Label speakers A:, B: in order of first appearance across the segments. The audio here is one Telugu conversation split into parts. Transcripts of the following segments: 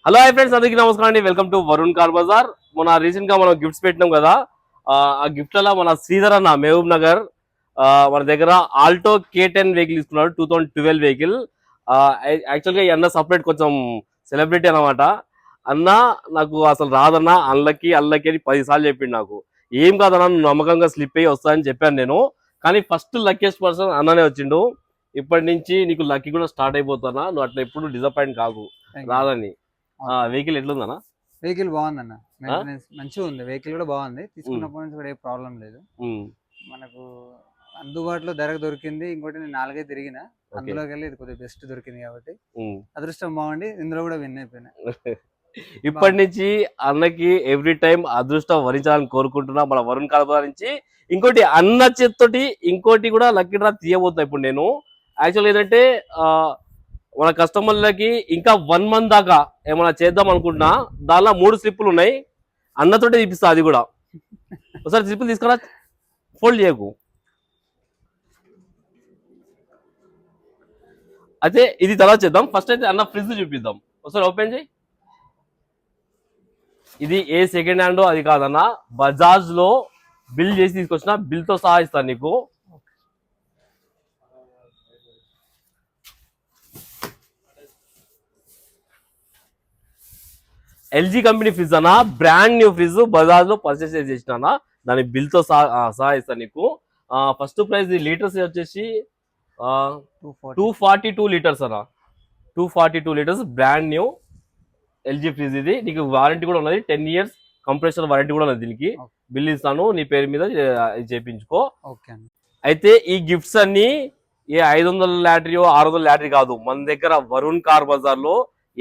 A: హలో హాయ్ ఫ్రెండ్స్, అందరికీ నమస్కారం అండి. Welcome to Varun car Bazaar. మన రీసెంట్ గా మనం గిఫ్ట్స్ పెట్టినాం కదా. ఆ గిఫ్ట్లలో మన శ్రీధర్ అన్న మహబూబ్ నగర్ మన దగ్గర ఆల్టో K10 వెహికల్ తీసుకున్నాడు. 2012 వెహికల్. యాక్చువల్గా ఈ అన్న సపరేట్ కొంచెం సెలబ్రిటీ అనమాట. అన్న నాకు అసలు రాదన్న, అన్లకి అల్లకి అని 10 సార్లు చెప్పిండు నాకు. ఏం కాదన్నా, నువ్వు నమ్మకంగా స్లిప్ అయ్యి వస్తానని చెప్పాను నేను. కానీ ఫస్ట్ లక్కీయెస్ట్ పర్సన్ అన్ననే వచ్చిండు. ఇప్పటి నుంచి నీకు లక్కీ కూడా స్టార్ట్ అయిపోతున్నా. నువ్వు అట్లా ఎప్పుడు డిసప్పాయింట్ కాకు రాదని. వెహికల్ ఎట్లుందన్నా?
B: వెహికల్ బాగుందన్న, మెయింటెనెన్స్ మంచిగా ఉంది. వెహికల్ కూడా బాగుంది. తీసుకున్నప్పటి నుంచి కూడా ఏ ప్రాబ్లం లేదు. మనకు అందుబాటులో ధరకు దొరికింది. ఇంకోటి నేను 4 తిరిగిన, అందులోకి వెళ్ళి ఇది కొద్దిగా బెస్ట్ దొరికింది కాబట్టి అదృష్టం బాగుండి ఇందులో కూడా విన్ అయిపోయినా.
A: ఇప్పటి నుంచి అన్నకి ఎవ్రీ టైం అదృష్టం వరించాలని కోరుకుంటున్నా మన వరుణ్ కల్పన నుంచి. ఇంకోటి అన్న చేత్తోటి ఇంకోటి కూడా లక్కీ డ్రా తీయబోతున్నా ఇప్పుడు నేను. యాక్చువల్ ఏంటంటే మన కస్టమర్లకి ఇంకా 1 month దాకా ఏమైనా చేద్దాం అనుకుంటున్నా. దానిలో 3 స్లిప్పులు ఉన్నాయి. అన్నతోటే తీపిస్తా అది కూడా. ఒకసారి స్లిప్పులు తీసుకురా, ఫోల్డ్ చేయకు. అయితే ఇది తర్వాత చేద్దాం. ఫస్ట్ అయితే అన్న ఫ్రిడ్జ్ చూపిద్దాం. ఒకసారి ఓపెన్ చేయి. ఇది ఏ సెకండ్ హ్యాండ్ అది కాదన్న, బజాజ్ లో బిల్ చేసి తీసుకొచ్చిన, బిల్ తో సహా ఇస్తాను నీకు. ఎల్జీ కంపెనీ ఫ్రిడ్జ్ అన్న, బ్రాండ్ న్యూ ఫ్రిడ్జ్ బజాజ్ లో పర్చేస్ చేసిన, దాని బిల్ తో సహా ఇస్తాను నీకు. ఫస్ట్ ప్రైస్ లీటర్స్ వచ్చేసి 242 లీటర్స్ అన్న. 242 litres brand new LG fridge. ఇది నీకు వారంటీ కూడా ఉన్నది, 10 years కంప్రెసర్ వారంటీ కూడా ఉన్నది. దీనికి బిల్ ఇస్తాను, నీ పేరు మీద చేయించుకో. అయితే ఈ గిఫ్ట్స్ అన్ని ఏ 500 లాటరీ 600 లాటరీ కాదు. మన దగ్గర వరుణ్ కార్ బజార్ లో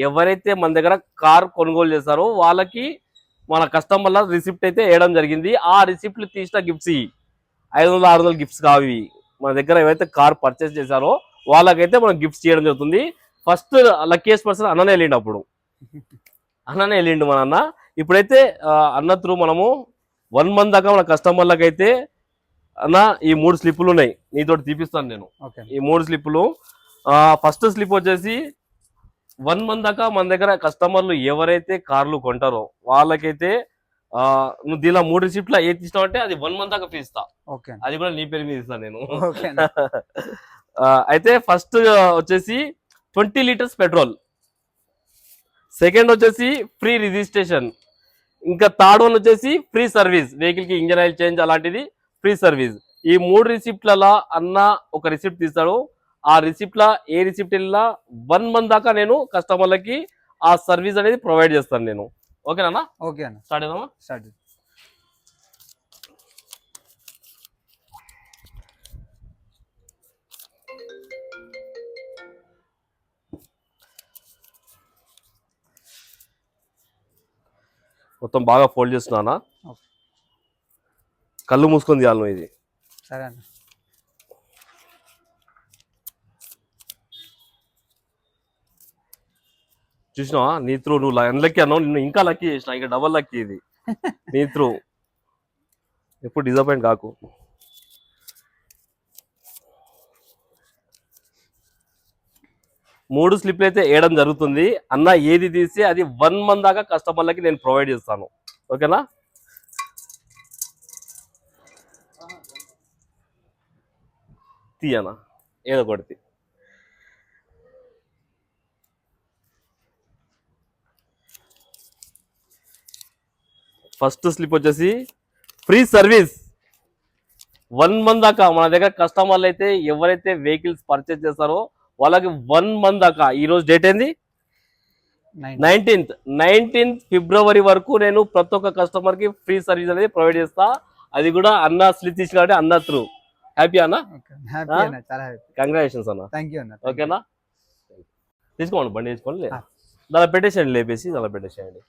A: ఎవరైతే మన దగ్గర కార్ కొనుగోలు చేస్తారో వాళ్ళకి మన కస్టమర్ల రిసిప్ట్ అయితే వేయడం జరిగింది. ఆ రిసిప్ట్లు తీసిన గిఫ్ట్స్ 500 600 గిఫ్ట్స్ కావి. మన దగ్గర ఎవరైతే కార్ పర్చేస్ చేశారో వాళ్ళకైతే మనం గిఫ్ట్స్ చేయడం జరుగుతుంది. ఫస్ట్ లక్కీయెస్ట్ పర్సన్ అన్ననే వెళ్ళిండు. అప్పుడు అన్ననే వెళ్ళిండు మన అన్న. ఇప్పుడైతే అన్న త్రూ మనము 1 month దాకా మన కస్టమర్లకు అయితే అన్న ఈ 3 స్లిప్పులు ఉన్నాయి, నీతో తీపిస్తాను నేను. ఈ 3 స్లిప్పులు. ఫస్ట్ స్లిప్ వచ్చేసి 1 month దాకా మన దగ్గర కస్టమర్లు ఎవరైతే కార్లు కొంటారో వాళ్ళకైతే నువ్వు దీనిలో 3 రిసిప్ట్లో ఏది ఇస్తావు అంటే అది 1 month దాకా ఫీ ఇస్తా. అది కూడా నీ పేరు మీద ఇస్తాను నేను. అయితే ఫస్ట్ వచ్చేసి 20 లీటర్స్ పెట్రోల్. సెకండ్ వచ్చేసి ఫ్రీ రిజిస్ట్రేషన్. ఇంకా థర్డ్ వన్ వచ్చేసి ఫ్రీ సర్వీస్, వెహికల్ కి ఇంజన్ ఆయిల్ చేంజ్ అలాంటిది ఫ్రీ సర్వీస్. ఈ 3 రిసిప్ట్లలో అన్న ఒక రిసిప్ట్ తీస్తాడు. ఆ రిసిప్ట్ లా ఏ రిసిప్ట్ వెళ్ళినా 1 month దాకా నేను కస్టమర్లకి ఆ సర్వీస్ అనేది ప్రొవైడ్ చేస్తాను నేను. ఓకేనా? ఓకే అన్న, స్టార్ట్ చేద్దామా? స్టార్ట్. మొత్తం బాగా ఫోల్డ్ చేస్తున్నా, కళ్ళు మూసుకొని తీయాలి నువ్వు ఇది. సరే అన్న. చూసినావా, నీ త్రూ నువ్వు అన్లక్కీ అన్నావు, నిన్ను ఇంకా లక్కీ చేసిన, ఇంకా డబల్ లక్కీ ఇది నీ త్రూ. ఎప్పుడు డిసప్పాయింట్ కాకు. మూడు స్లిప్లు అయితే వేయడం జరుగుతుంది అన్న. ఏది తీస్తే అది 1 month దాకా కస్టమర్లకి నేను ప్రొవైడ్ చేస్తాను. ఓకేనా? తీయనా ఏదో కొడితే. ఫస్ట్ స్లిప్ వచ్చేసి ఫ్రీ సర్వీస్ 1 month దాకా మన దగ్గర కస్టమర్లు అయితే ఎవరైతే వెహికల్స్ పర్చేస్ చేస్తారో వాళ్ళకి 1 month దాకా. ఈరోజు డేట్ ఏంది? 19th ఫిబ్రవరి వరకు నేను ప్రతి ఒక్క కస్టమర్ కి ఫ్రీ సర్వీస్ అనేది ప్రొవైడ్ చేస్తా. అది కూడా అన్న స్లిప్ తీసుకు కాబట్టి అన్న త్రూ. హ్యాపీ అన్న? కంగ్రాచులేషన్స్ అన్న. ఓకేనా? తీసుకోండి, బండి తీసుకోండి, దాని పెట్టేసేయండి, లేపేసి దాని పెట్టేసేయండి.